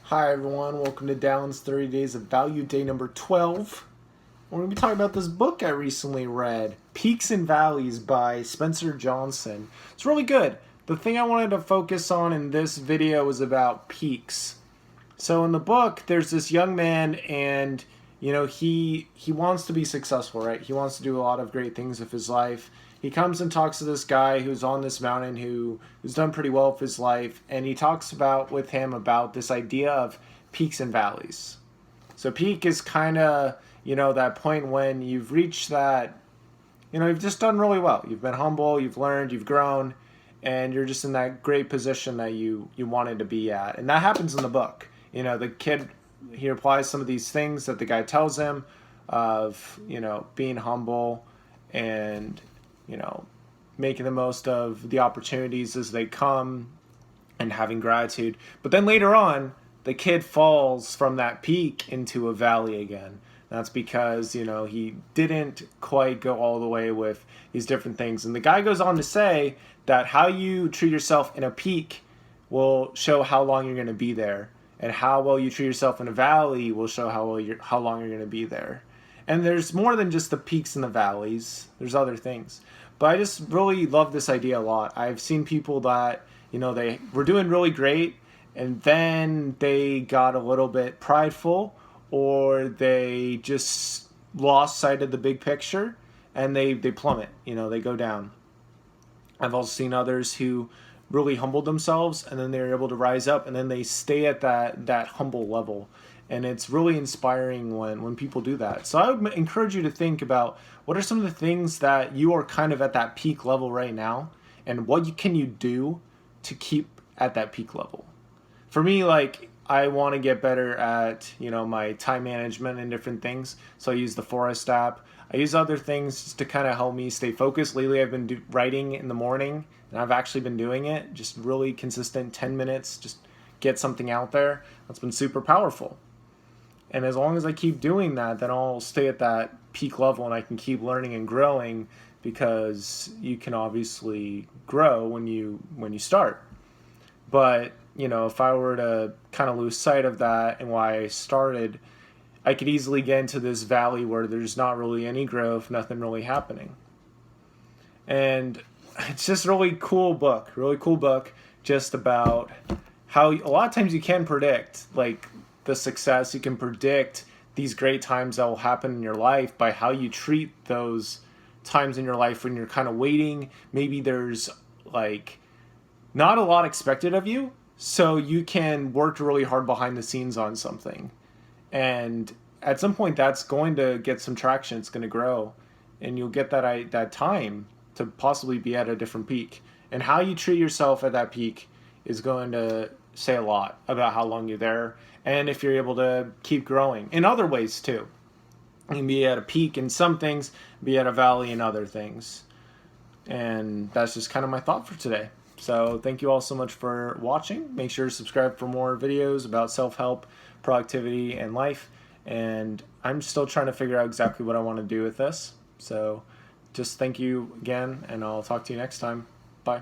Hi everyone, welcome to Dallin's 30 Days of Value, day number 12. We're going to be talking about this book I recently read, Peaks and Valleys by Spencer Johnson. It's really good. The thing I wanted to focus on in this video was about peaks. So in the book, there's this young man and he wants to be successful, right? He wants to do a lot of great things with his life. He comes and talks to this guy who's on this mountain who's done pretty well with his life, and he talks with him about this idea of peaks and valleys. So peak is kind of, that point when you've reached that, you've just done really well. You've been humble, you've learned, you've grown, and you're just in that great position that you wanted to be at. And that happens in the book. The kid, he applies some of these things that the guy tells him of, being humble and, making the most of the opportunities as they come and having gratitude. But then later on, the kid falls from that peak into a valley again. That's because, he didn't quite go all the way with these different things. And the guy goes on to say that how you treat yourself in a peak will show how long you're going to be there. And how well you treat yourself in a valley will show how long you're going to be there. And there's more than just the peaks and the valleys. There's other things. But I just really love this idea a lot. I've seen people that, they were doing really great, and then they got a little bit prideful, or they just lost sight of the big picture, and they plummet. They go down. I've also seen others who really humbled themselves, and then they're able to rise up, and then they stay at that humble level. And it's really inspiring when people do that. So I would encourage you to think about what are some of the things that you are kind of at that peak level right now, and what can you do to keep at that peak level. For me, I want to get better at my time management and different things. So I use the Forest app. I use other things just to kind of help me stay focused. Lately, I've been writing in the morning, and I've actually been doing it just really consistent, 10 minutes, just get something out there. That's been super powerful. And as long as I keep doing that, then I'll stay at that peak level and I can keep learning and growing, because you can obviously grow when you start. But, if I were to kind of lose sight of that and why I started, I could easily get into this valley where there's not really any growth, nothing really happening. And it's just a really cool book just about how a lot of times you can predict, the success. You can predict these great times that will happen in your life by how you treat those times in your life when you're kind of waiting. Maybe there's not a lot expected of you, so you can work really hard behind the scenes on something, and at some point that's going to get some traction. It's going to grow, and you'll get that time to possibly be at a different peak. And how you treat yourself at that peak is going to say a lot about how long you're there, and if you're able to keep growing in other ways too. You can be at a peak in some things, be at a valley in other things. And that's just kind of my thought for today. So thank you all so much for watching. Make sure to subscribe for more videos about self-help, productivity, and life. And I'm still trying to figure out exactly what I want to do with this. So just thank you again, and I'll talk to you next time. Bye.